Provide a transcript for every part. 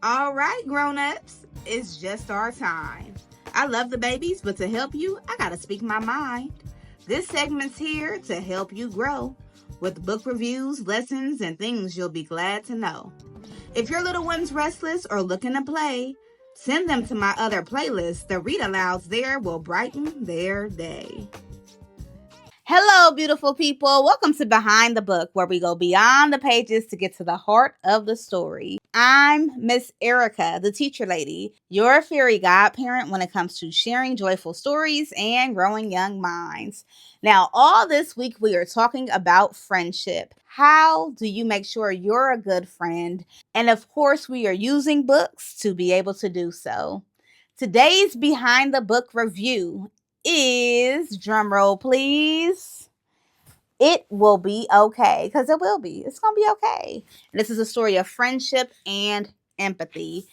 All right, grown-ups, it's just our time. I love the babies, but to help you, I gotta speak my mind. This segment's here to help you grow with book reviews, lessons, and things you'll be glad to know. If your little one's restless or looking to play, send them to my other playlist. The read alouds there will brighten their day. Hello, beautiful people. Welcome to Behind the Book, where we go beyond the pages to get to the heart of the story. I'm Miss Erica, the teacher lady, your fairy godparent when it comes to sharing joyful stories and growing young minds. Now, all this week we are talking about friendship. How do you make sure you're a good friend? And of course, we are using books to be able to do so. Today's Behind the Book review is, drumroll please, It Will Be Okay, because it will be. It's going to be okay. This is a story of friendship and empathy.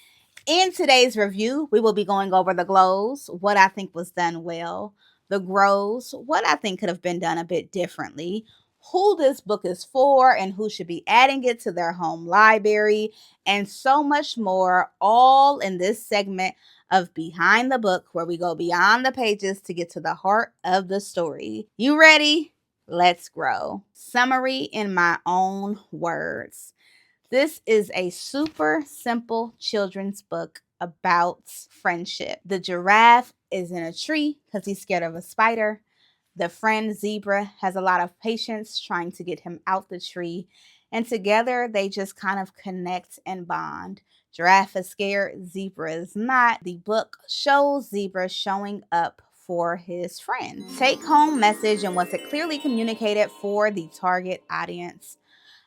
In today's review, we will be going over the glows, what I think was done well, the grows, what I think could have been done a bit differently, who this book is for and who should be adding it to their home library, and so much more, all in this segment of Behind the Book, where we go beyond the pages to get to the heart of the story. You ready? Let's grow. Summary in my own words. This is a super simple children's book about friendship. The giraffe is in a tree because he's scared of a spider. The friend zebra has a lot of patience trying to get him out the tree. And together they just kind of connect and bond. Giraffe is scared, zebra is not. The book shows zebra showing up for his friend. Take home message, and was it clearly communicated for the target audience?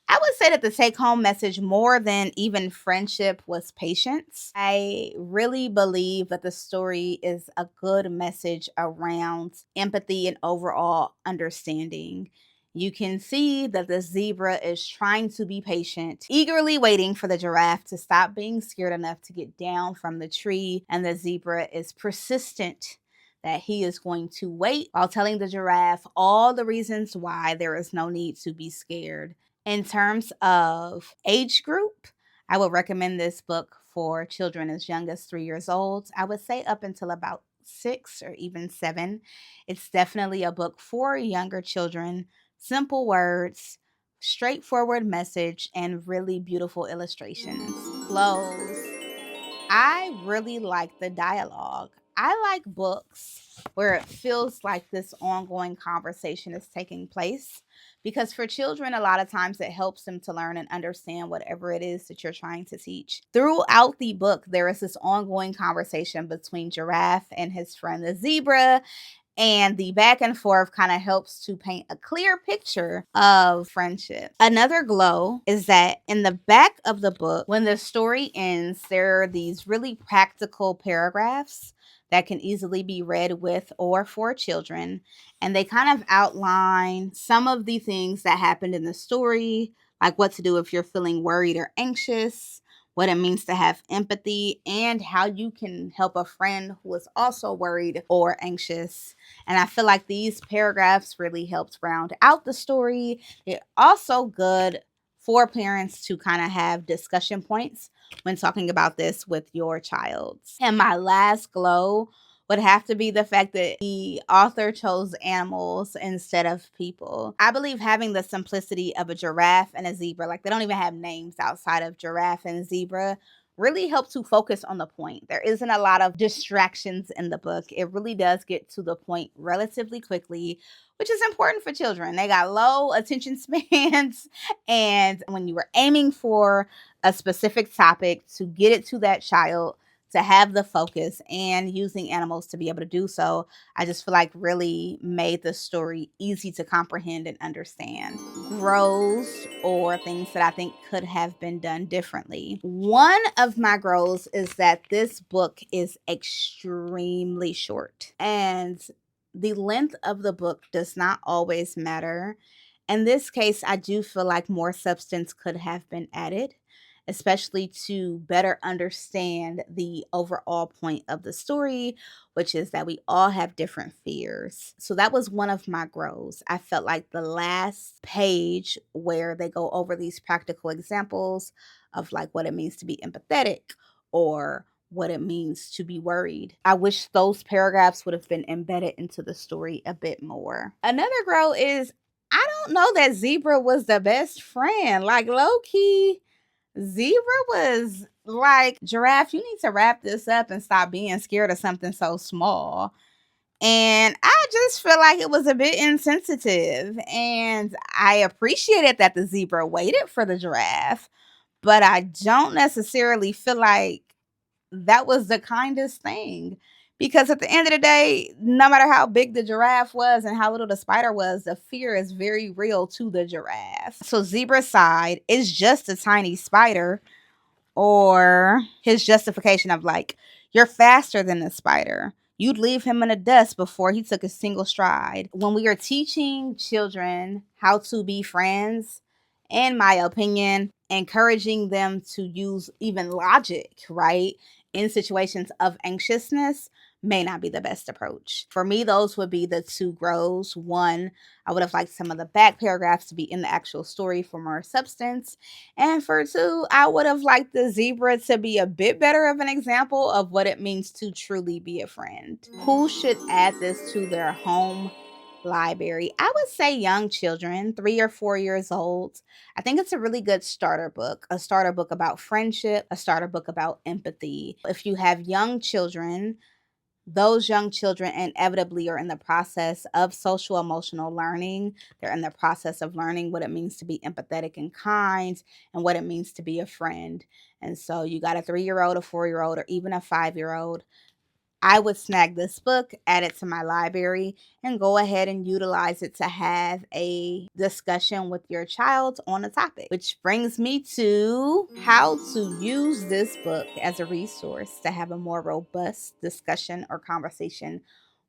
I would say that the take home message, more than even friendship, was patience. I really believe that the story is a good message around empathy and overall understanding. You can see that the zebra is trying to be patient, eagerly waiting for the giraffe to stop being scared enough to get down from the tree, and the zebra is persistent that he is going to wait while telling the giraffe all the reasons why there is no need to be scared. In terms of age group, I would recommend this book for children as young as 3 years old. I would say up until about 6 or even 7. It's definitely a book for younger children. Simple words, straightforward message, and really beautiful illustrations. Close. I really like the dialogue. I like books where it feels like this ongoing conversation is taking place, because for children, a lot of times it helps them to learn and understand whatever it is that you're trying to teach. Throughout the book, there is this ongoing conversation between Giraffe and his friend the zebra, and the back and forth kind of helps to paint a clear picture of friendship. Another glow is that in the back of the book, when the story ends, there are these really practical paragraphs that can easily be read with or for children. And they kind of outline some of the things that happened in the story, like what to do if you're feeling worried or anxious, what it means to have empathy, and how you can help a friend who is also worried or anxious. And I feel like these paragraphs really helped round out the story. They're also good for parents to kind of have discussion points when talking about this with your child. And my last glow would have to be the fact that the author chose animals instead of people. I believe having the simplicity of a giraffe and a zebra, like they don't even have names outside of giraffe and zebra, really help to focus on the point. There isn't a lot of distractions in the book. It really does get to the point relatively quickly, which is important for children. They got low attention spans, and when you were aiming for a specific topic to get it to that child, to have the focus and using animals to be able to do so, I just feel like really made the story easy to comprehend and understand. Grows, or things that I think could have been done differently. One of my grows is that this book is extremely short, and the length of the book does not always matter. In this case, I do feel like more substance could have been added, especially to better understand the overall point of the story, which is that we all have different fears. So that was one of my grows. I felt like the last page where they go over these practical examples of like what it means to be empathetic or what it means to be worried. I wish those paragraphs would have been embedded into the story a bit more. Another grow is I don't know that Zebra was the best friend. Like low key, Zebra was like, Giraffe, you need to wrap this up and stop being scared of something so small. And I just feel like it was a bit insensitive. And I appreciated that the zebra waited for the giraffe, but I don't necessarily feel like that was the kindest thing. Because at the end of the day, no matter how big the giraffe was and how little the spider was, the fear is very real to the giraffe. So Zebra's side is just a tiny spider, or his justification of like, you're faster than the spider. You'd leave him in the dust before he took a single stride. When we are teaching children how to be friends, in my opinion, encouraging them to use even logic, right, in situations of anxiousness may not be the best approach. For me, those would be the two grows. One, I would have liked some of the back paragraphs to be in the actual story for more substance. And for two, I would have liked the zebra to be a bit better of an example of what it means to truly be a friend. Who should add this to their home library? I would say young children, 3 or 4 years old. I think it's a really good a starter book about friendship, a starter book about empathy. If you have young children, those young children inevitably are in the process of social emotional learning. They're in the process of learning what it means to be empathetic and kind and what it means to be a friend. And so you got a 3-year-old, a 4-year-old, or even a 5-year-old. I would snag this book, add it to my library, and go ahead and utilize it to have a discussion with your child on a topic. Which brings me to how to use this book as a resource to have a more robust discussion or conversation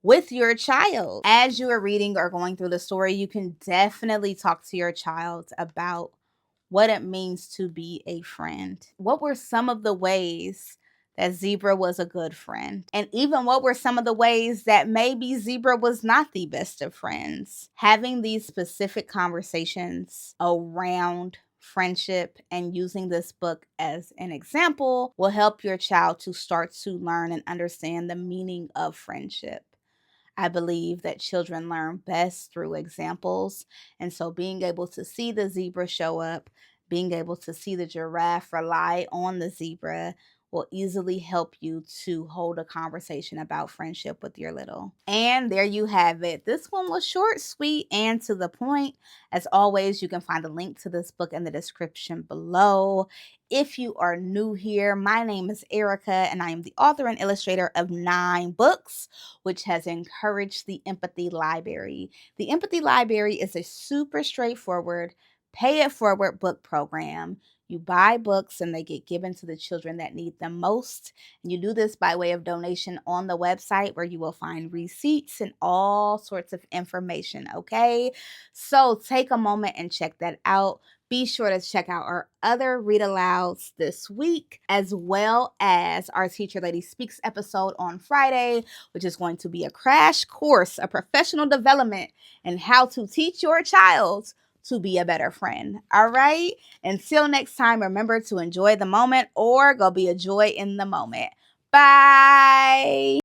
with your child. As you are reading or going through the story, you can definitely talk to your child about what it means to be a friend. What were some of the ways that Zebra was a good friend? And even what were some of the ways that maybe Zebra was not the best of friends? Having these specific conversations around friendship and using this book as an example will help your child to start to learn and understand the meaning of friendship. I believe that children learn best through examples. And so being able to see the zebra show up, being able to see the giraffe rely on the zebra will easily help you to hold a conversation about friendship with your little. And there you have it. This one was short, sweet, and to the point. As always, you can find a link to this book in the description below. If you are new here, my name is Erica, and I am the author and illustrator of 9 books, which has encouraged the Empathy Library. The Empathy Library is a super straightforward, pay it forward book program. You buy books and they get given to the children that need them most. And you do this by way of donation on the website where you will find receipts and all sorts of information, okay? So take a moment and check that out. Be sure to check out our other read alouds this week, as well as our Teacher Lady Speaks episode on Friday, which is going to be a crash course, a professional development in how to teach your child to be a better friend. All right. Until next time, remember to enjoy the moment or go be a joy in the moment. Bye.